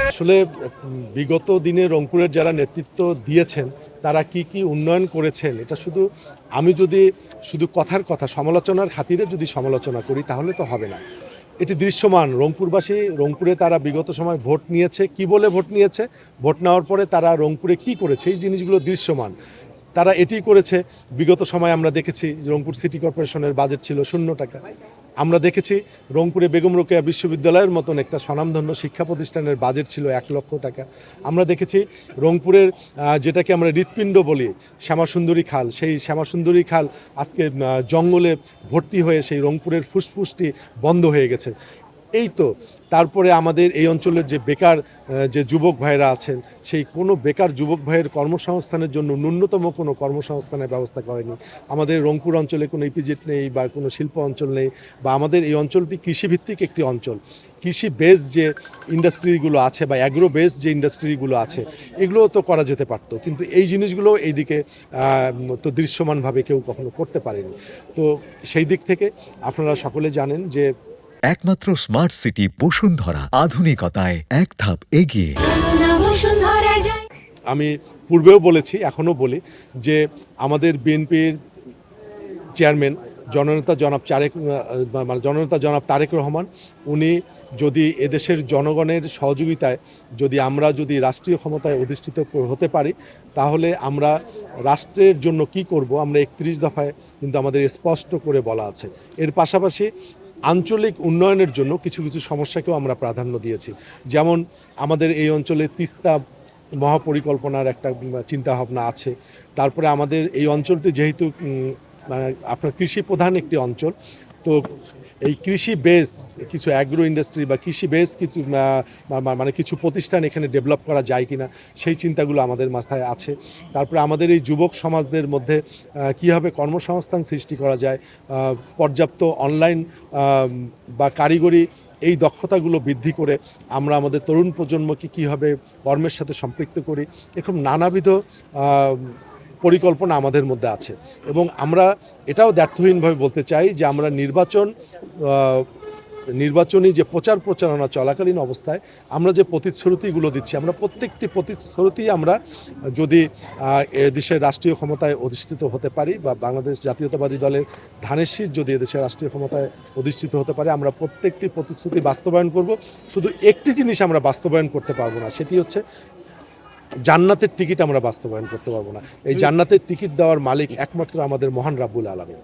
আসলে বিগত দিনে রংপুরের যারা নেতৃত্ব দিয়েছেন তারা কি উন্নয়ন করেছেন এটা আমি যদি শুধু কথার কথা সমালোচনার খাতিরে যদি সমালোচনা করি তাহলে তো হবে না। এটি দৃশ্যমান। রংপুরে তারা বিগত সময় ভোট নিয়েছে, কি বলে ভোট নিয়েছে, ভোট নেওয়ার পরে তারা রংপুরে কি করেছে এই জিনিসগুলো দৃশ্যমান। তারা এটি করেছে। বিগত সময় আমরা দেখেছি রংপুর সিটি কর্পোরেশনের বাজেট ছিল 0 টাকা। আমরা দেখেছি রংপুরে বেগম রোকেয়া বিশ্ববিদ্যালয়ের মতন একটা স্বনামধন্য শিক্ষা প্রতিষ্ঠানের বাজেট ছিল 1 লক্ষ টাকা। আমরা দেখেছি রংপুরের যেটাকে আমরা হৃৎপিণ্ড বলি শ্যামাসুন্দরী খাল, সেই শ্যামাসুন্দরী খাল আজকে জঙ্গলে ভর্তি হয়ে সেই রংপুরের ফুসফুসটি বন্ধ হয়ে গেছে। এই তো তারপরে আমাদের এই অঞ্চলের যে বেকার যে যুবক ভাইরা আছেন সেই কোনো বেকার যুবক ভাইয়ের কর্মসংস্থানের জন্য ন্যূনতম কোনো কর্মসংস্থানের ব্যবস্থা করেনি। আমাদের রংপুর অঞ্চলে কোনো ইপিজেড নেই বা কোনো শিল্প অঞ্চল নেই, বা আমাদের এই অঞ্চলটি কৃষিভিত্তিক একটি অঞ্চল। কৃষি বেস যে ইন্ডাস্ট্রিগুলো আছে বা অ্যাগ্রো বেস যে ইন্ডাস্ট্রিগুলো আছে এগুলোও তো করা যেতে পারতো, কিন্তু এই জিনিসগুলো এইদিকে তো দৃশ্যমানভাবে কেউ কখনো করতে পারেনি। তো সেই দিক থেকে আপনারা সকলে জানেন যে একমাত্র স্মার্ট সিটি বসুন্ধরা, আধুনিকতায় এক ধাপ এগিয়ে। আমি পূর্বেও বলেছি, এখনও বলি যে আমাদের বিএনপির চেয়ারম্যান জননেতা জনাব তারেক রহমান, উনি যদি এদেশের জনগণের সহযোগিতায় আমরা যদি রাষ্ট্রীয় ক্ষমতায় অধিষ্ঠিত হতে পারি তাহলে আমরা রাষ্ট্রের জন্য কি করব আমরা 31 দফায় কিন্তু আমাদের স্পষ্ট করে বলা আছে। এর পাশাপাশি আঞ্চলিক উন্নয়নের জন্য কিছু সমস্যাকেও আমরা প্রাধান্য দিয়েছি। যেমন আমাদের এই অঞ্চলে তিস্তা মহাপরিকল্পনার একটা চিন্তাভাবনা আছে। তারপরে আমাদের এই অঞ্চলটি যেহেতু আপনার কৃষি প্রধান একটি অঞ্চল, তো এই কৃষি বেস কিছু অ্যাগ্রো ইন্ডাস্ট্রি বা কৃষি বেস কিছু প্রতিষ্ঠান এখানে ডেভেলপ করা যায় কিনা সেই চিন্তাগুলো আমাদের মাথায় আছে। তারপরে আমাদের এই যুবক সমাজদের মধ্যে কীভাবে কর্মসংস্থান সৃষ্টি করা যায়, পর্যাপ্ত অনলাইন বা কারিগরি এই দক্ষতাগুলো বৃদ্ধি করে আমরা আমাদের তরুণ প্রজন্মকে কীভাবে কর্মের সাথে সম্পৃক্ত করি, এরকম নানাবিধ পরিকল্পনা আমাদের মধ্যে আছে। এবং আমরা এটাও দ্ব্যর্থহীনভাবে বলতে চাই যে আমরা নির্বাচনী যে প্রচারণা চলাকালীন অবস্থায় আমরা যে প্রতিশ্রুতিগুলো দিচ্ছি, আমরা প্রত্যেকটি প্রতিশ্রুতি আমরা যদি এদেশের রাষ্ট্রীয় ক্ষমতায় অধিষ্ঠিত হতে পারি বা বাংলাদেশ জাতীয়তাবাদী দলের ধানের শীষ যদি এদেশের রাষ্ট্রীয় ক্ষমতায় অধিষ্ঠিত হতে পারে, আমরা প্রত্যেকটি প্রতিশ্রুতি বাস্তবায়ন করব। শুধু একটি জিনিস আমরা বাস্তবায়ন করতে পারবো না, সেটি হচ্ছে জান্নাতের টিকিট আমরা বাস্তবায়ন করতে পারবো না। এই জান্নাতের টিকিট দেওয়ার মালিক একমাত্র আমাদের মহান রাব্বুল আলামিন।